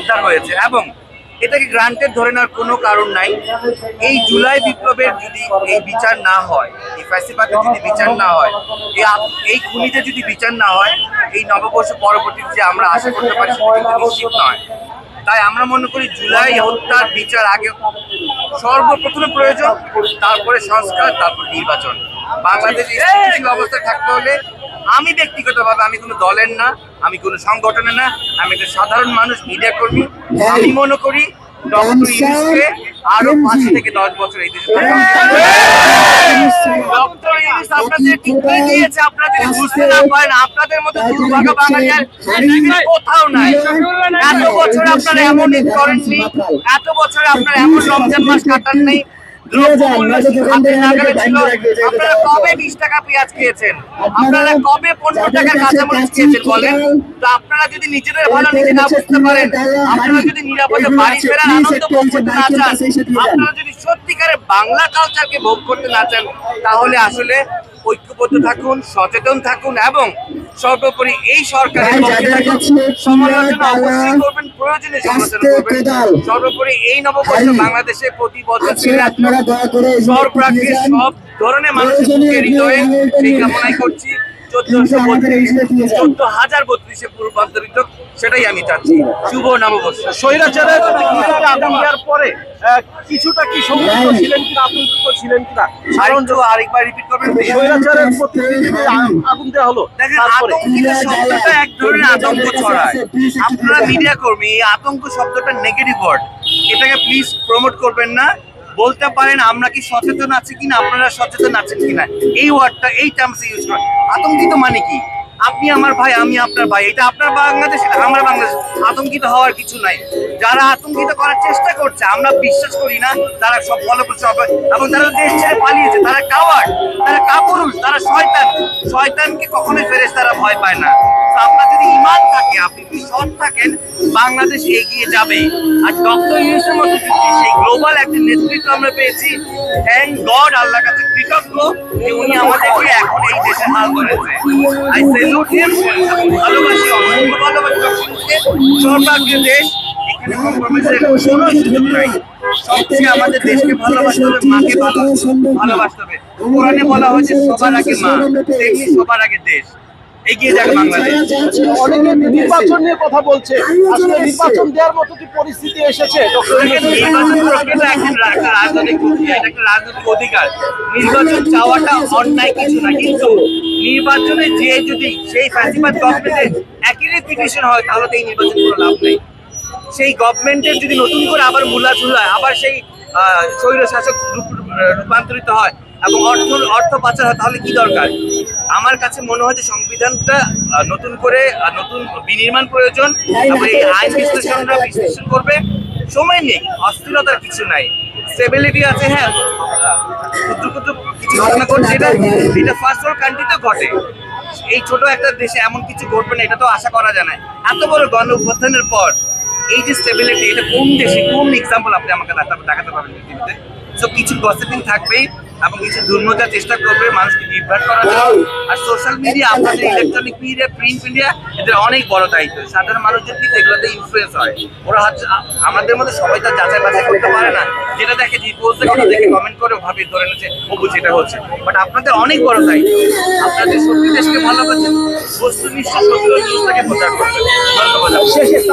উদ্ধার হয়েছে এবং এটাকে গ্রান্টেড ধরে নেওয়ার কোনো কারণ নাই। এই জুলাই বিপ্লবের যদি এই বিচার না হয়, এই ফ্যাসিবাদের যদি বিচার না হয়, এই খুনিদের যদি বিচার না হয়, এই নববর্ষ পরবর্তীতে যে আমরা আশা করতে পারি সেটা কিন্তু নিশ্চিত নয়। তাই আমরা মনে করি জুলাই হত্যার বিচার আগে সর্বপ্রথমে প্রয়োজন, তারপরে সংস্কার, তারপর নির্বাচন। বাংলাদেশ স্থিতিশীল অবস্থায় থাকতে হলে আমি ব্যক্তিগতভাবে, আমি কোনো দলের না, আমি কোনো সংগঠনের না, আমি একটা সাধারণ মানুষ, মিডিয়া কর্মী, আমি মনে করি ডক্টর ইউনূসকে আরো 5 থেকে 10 বছর এই দেশে ডক্টর ইউনূস আপনাদের টিকে দিয়েছে। আপনারা যদি বুঝতে না পারেন, আপনাদের মতো দুর্ভাগা বাঙালির কোথাও নাই। এত বছর আপনারা এমন করেননি, এত বছরে আপনারা এমন রমজান মাস কাটান নেই, আপনারা কবে 20 টাকা পেঁয়াজ খেয়েছেন? আপনারা কবে 15 টাকার কাঁচামরিচ খেয়েছেন বলেন? তো আপনারা যদি নিজেদের ভালো নিজে না বুঝতে পারেন, আপনারা যদি নিরাপদে বাড়ি ফেরার আনন্দ ভোগ করতে না চান, আপনারা যদি সত্যিকারের বাংলা কালচারকে ভোগ করতে না চান, তাহলে আসলে ঐক্যবদ্ধ থাকুন, সচেতন থাকুন এবং সর্বোপরি এই সরকারের পক্ষে থাকুন। সমালোচনা অবশ্যই করবেন, প্রয়োজনে সমালোচনা করবেন। সর্বোপরি এই নববর্ষ বাংলাদেশে প্রতি বছর সব ধরনের মানুষের মুখে হৃদয়ে সেই কামনাই করছি। 14,032 পূর্বান্তরিত, সেটাই আমি চাচ্ছি। শুভ নববর্ষ। স্বৈরাচারের পরে কিছুটা কি সংযুক্ত ছিলেন কিনা, আতঙ্কিত ছিলেন কিনা? আরেকবার রিপিট করবেন। স্বৈরাচারের আগুন দেওয়া হলো, আতঙ্কিত শব্দটা এক ধরনের আতঙ্ক ছড়ায়। আপনারা মিডিয়া কর্মী, এই আতঙ্ক শব্দটা নেগেটিভ ওয়ার্ড, এটাকে প্লিজ প্রমোট করবেন না। বলতে পারেন আমরা কি সচেতন আছি কিনা, আপনারা সচেতন আছেন কিনা, এই ওয়ার্ডটা, এই টার্মসে ইউজ করেন। আতঙ্কিত মানে কি? আপনি আমার ভাই, আমি আপনার ভাই, এটা আপনার বাংলাদেশ, এটা আমার বাংলাদেশ। আতঙ্কিত হওয়ার কিছু নাই। যারা আতঙ্কিত করার চেষ্টা করছে, আমরা বিশ্বাস করি না তারা সব ফলপ্রসূ হবে এবং তারা দেশ ছেড়ে পালিয়েছে, তারা কাওয়ার্ড, তারা কাপুরুষ, তারা শয়তান। শয়তানকে কখনোই ফেরেশতারা ভয় পায় না। আপনার যদি ঈমান থাকে, আপনি যদি সৎ থাকেন, বাংলাদেশ এগিয়ে যাবে। আর ডক্টর ইউনূসের মতো যদি সেই গ্লোবাল একটা নেতৃত্ব আমরা পেয়েছি, থ্যাংক গড, আল্লাহর কাছে কৃতজ্ঞ যে উনি আমাদেরকে এখন এই দেশে হাল করেছে। আই সেলুট হিম, ভালোবাসি, অসংখ্য ভালোবাসি ডক্টর ইউনূসকে। সর্বাগ্রে দেশ, এখানে কম্প্রোমাইজের কোনো সুযোগ নাই। সবচেয়ে আমাদের দেশকে ভালোবাসতে হবে, মাকে ভালোবাসতে হবে। কোরআনে বলা হয়েছে সবার আগে মা, তেমনি সবার আগে দেশ। এগিয়ে যাক বাংলাদেশ। অনেকে নির্বাচন নিয়ে কথা বলছে, আসলে নির্বাচন দেওয়ার মতো কি পরিস্থিতি এসেছে? নির্বাচন প্রক্রিয়া একটা রাজনৈতিক প্রক্রিয়া, এটা একটা রাজনৈতিক অধিকার। নির্বাচন চাওয়াটা অন্যায় কিছু না, কিন্তু নির্বাচনে যে যদি সেই ফ্যাসিবাদ গভর্নমেন্টের একই রেপুটেশন হয়, তাহলে তো এই নির্বাচন কোনো লাভ নেই। সেই গভর্নমেন্টের যদি নতুন করে আবার মূলাচুলায় আবার সেই স্বৈরশাসক রূপান্তরিত হয় এবং অর্থ পাচার হয়, তাহলে কি দরকার? আমার কাছে মনে হয় যে সংবিধানটা নতুন করে নতুন বিনির্মাণ প্রয়োজন এবং এই আইন বিশ্লেষণরা বিশ্লেষণ করবে। সময় নেই, অস্থিরতার কিছু নাই, স্টেবিলিটি আছে। হ্যাঁ, ক্ষুদ্র ক্ষুদ্র কিছু ঘটনা ঘটছে, এটা ফার্স্ট ওয়ার্ল্ড কান্ট্রিতে ঘটে। এই ছোট একটা দেশে এমন কিছু ঘটবে না, এটা তো আশা করা যায় না। এত বড় গণ অভ্যুত্থানের পর এই যে স্টেবিলিটি, এটা কোন দেশে, কোন এক্সাম্পল আপনি আমাকে দেখাতে পারবেন পৃথিবীতে? সো কিছু গসিপিং থাকবেই এবং কিছু দুর্নীতির চেষ্টা করবে মানুষকে বিভ্রাট করার জন্য। আর সোশ্যাল মিডিয়া, আপনাদের ইলেকট্রনিক মিডিয়া, প্রিন্ট মিডিয়া, এদের অনেক বড় দায়িত্ব। সাধারণ মানুষজন কিন্তু এগুলোতে ইনফ্লুয়েন্স হয়। ওরা আমাদের মধ্যে সবাই তার যাচাই বাছাই করতে পারে না, যেটা দেখে রিপোর্ট দেখে কমেন্ট করে ভাবে ধরে নিচ্ছে ও বুঝে এটা হচ্ছে। বাট আপনাদের অনেক বড় দায়িত্ব, আপনাদের সত্যি দেশকে ভালোবাসেন, বস্তুনিষ্ঠ সত্য নিউজটাকে প্রচার করবেন। ধন্যবাদ।